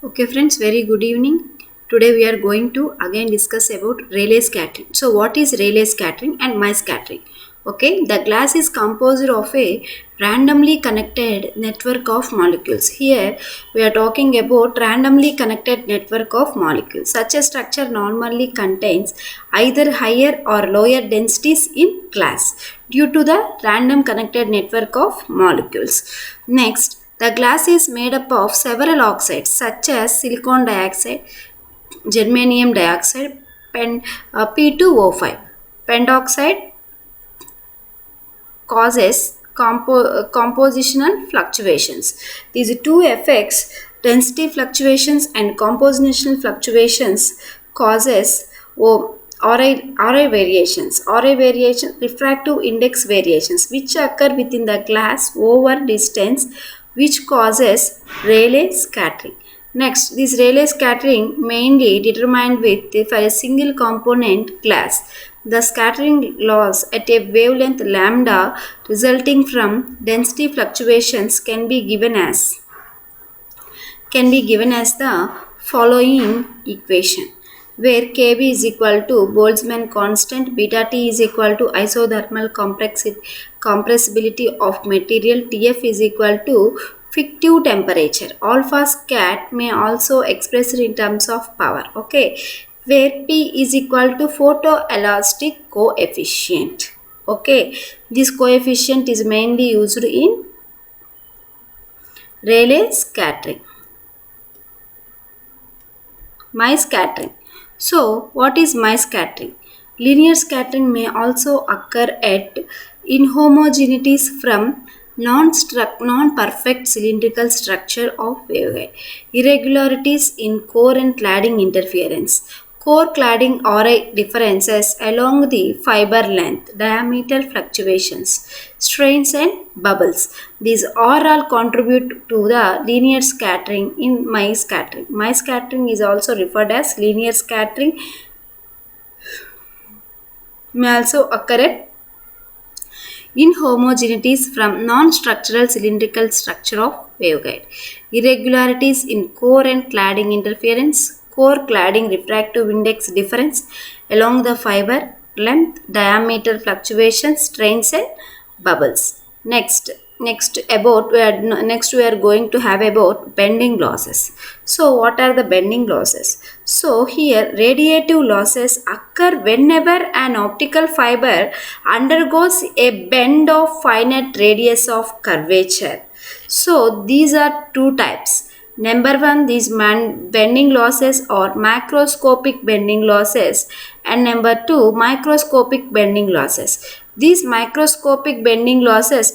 Okay friends, very good evening. Today we are going to again discuss about Rayleigh scattering. So what is Rayleigh scattering and Mie scattering? Okay, the glass is composed of a randomly connected network of molecules. Here we are talking about randomly connected network of molecules. Such a structure normally contains either higher or lower densities in glass due to the random connected network of molecules. Next, the glass is made up of several oxides such as silicon dioxide, germanium dioxide, P2O5. Pentoxide causes compositional fluctuations. These two effects, density fluctuations and compositional fluctuations, causes RI variations. RI variation, refractive index variations, which occur within the glass over distance, which causes Rayleigh scattering. Next, this Rayleigh scattering mainly determined with for a single component glass. The scattering loss at a wavelength lambda resulting from density fluctuations can be given as the following equation, where Kb is equal to Boltzmann constant, beta T is equal to isothermal compressibility of material, Tf is equal to fictive temperature. Alpha scat may also express in terms of power, okay, where P is equal to photoelastic coefficient. Okay, this coefficient is mainly used in Rayleigh scattering. Mie scattering. So, what is Mie scattering? Linear scattering may also occur at inhomogeneities from non-perfect cylindrical structure of waveguide. Irregularities in core and cladding interference. Core cladding RI differences along the fiber length, diameter fluctuations, strains and bubbles. These all contribute to the linear scattering in Mie scattering. Mie scattering is also referred as linear scattering, may also occur at inhomogeneities from non-structural cylindrical structure of waveguide. Irregularities in core and cladding interference, core cladding refractive index difference along the fiber length, diameter fluctuations, strains and bubbles. Next we are going to have about bending losses. So what are the bending losses? So here radiative losses occur whenever an optical fiber undergoes a bend of finite radius of curvature. So these are two types. Number one, these bending losses or macroscopic bending losses, and number two, microscopic bending losses. These microscopic bending losses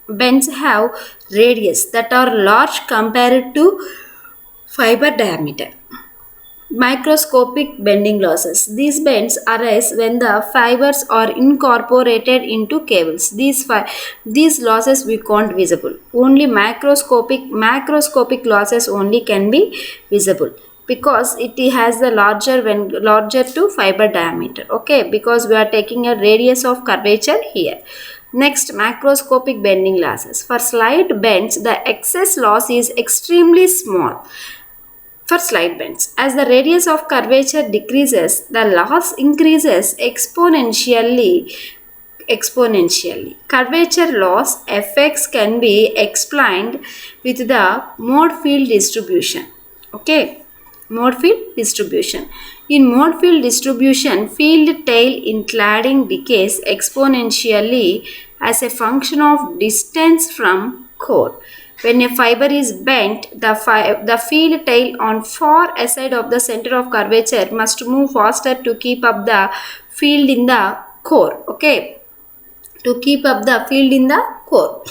bends have radius that are large compared to fiber diameter. Microscopic bending losses. These bends arise when the fibers are incorporated into cables. These losses we can't visible. Only macroscopic losses only can be visible because it has the larger to fiber diameter. Okay, because we are taking a radius of curvature here. Next, macroscopic bending losses. For slight bends, the excess loss is extremely small. For slight bends, as the radius of curvature decreases, the loss increases exponentially. Curvature loss effects can be explained with the mode field distribution. Okay, mode field distribution. In mode field distribution, field tail in cladding decays exponentially as a function of distance from core. When a fiber is bent, the field tail on far aside of the center of curvature must move faster to keep up the field in the core. Okay, to keep up the field in the core.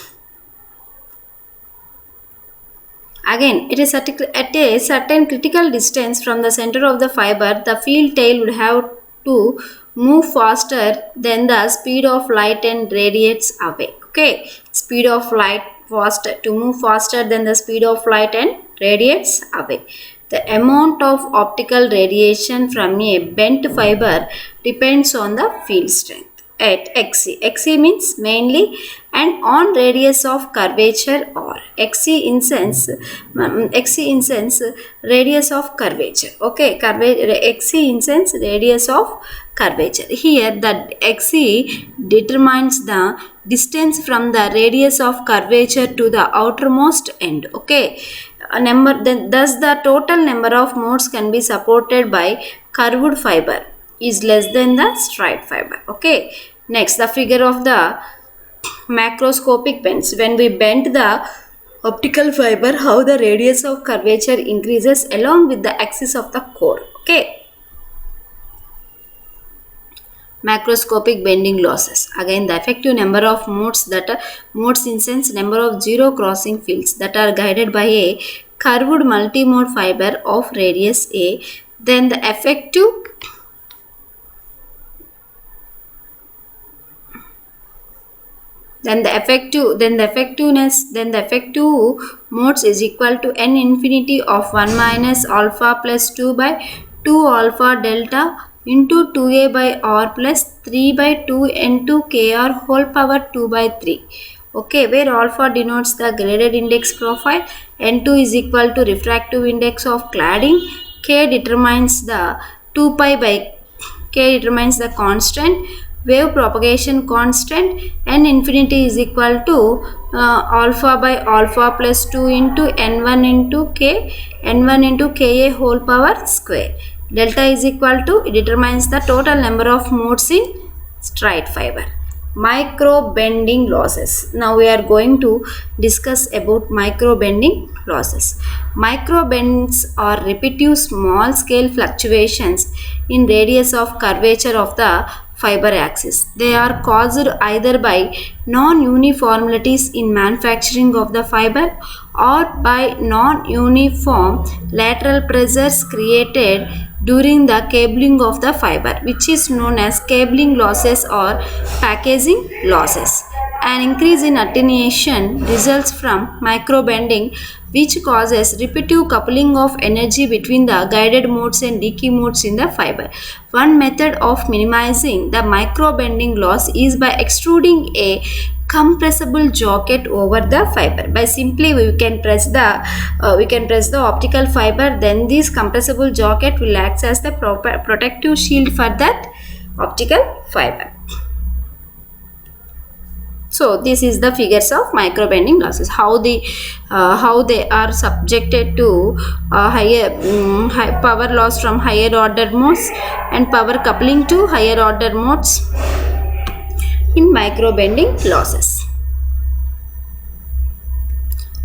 Again, it is at a certain critical distance from the center of the fiber, the field tail would have to move faster than the speed of light and radiates away. Okay, speed of light to move faster than the speed of light and radiates away. The amount of optical radiation from a bent fiber depends on the field strength. at XC means mainly and on radius of curvature, or XC in sense radius of curvature. Okay, XC in sense radius of curvature. Here the XC determines the distance from the radius of curvature to the outermost end. Okay, a number, then thus the total number of modes can be supported by curved fiber is less than the straight fiber. Okay, next the figure of the macroscopic bends. When we bend the optical fiber, how the radius of curvature increases along with the axis of the core. Okay, macroscopic bending losses. Again, the effective number of modes modes in sense number of zero crossing fields that are guided by a curved multimode fiber of radius a. Then the effective then the effective modes is equal to n infinity of 1 minus alpha plus 2 by 2 alpha delta into 2a by r plus 3 by 2 into kr whole power 2 by 3. Okay, where alpha denotes the graded index profile, n2 is equal to refractive index of cladding, k determines the 2 pi by k determines the constant, wave propagation constant, n infinity is equal to alpha by alpha plus 2 into n1 into ka whole power square. Delta is equal to, it determines the total number of modes in straight fiber. Micro bending losses. Now we are going to discuss about micro bending losses. Micro bends are repetitive small scale fluctuations in radius of curvature of the fiber axis. They are caused either by non-uniformities in manufacturing of the fiber or by non-uniform lateral pressures created during the cabling of the fiber, which is known as cabling losses or packaging losses. An increase in attenuation results from microbending, which causes repetitive coupling of energy between the guided modes and decay modes in the fiber. One method of minimizing the microbending loss is by extruding a compressible jacket over the fiber. By simply we can press the optical fiber, then this compressible jacket will act as the protective shield for that optical fiber. So this is the figures of microbending losses, how they are subjected to high power loss from higher order modes and power coupling to higher order modes in microbending losses.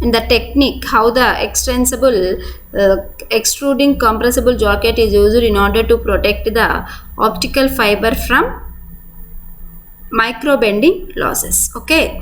And the technique, how the extruding compressible jacket is used in order to protect the optical fiber from microbending losses. Okay.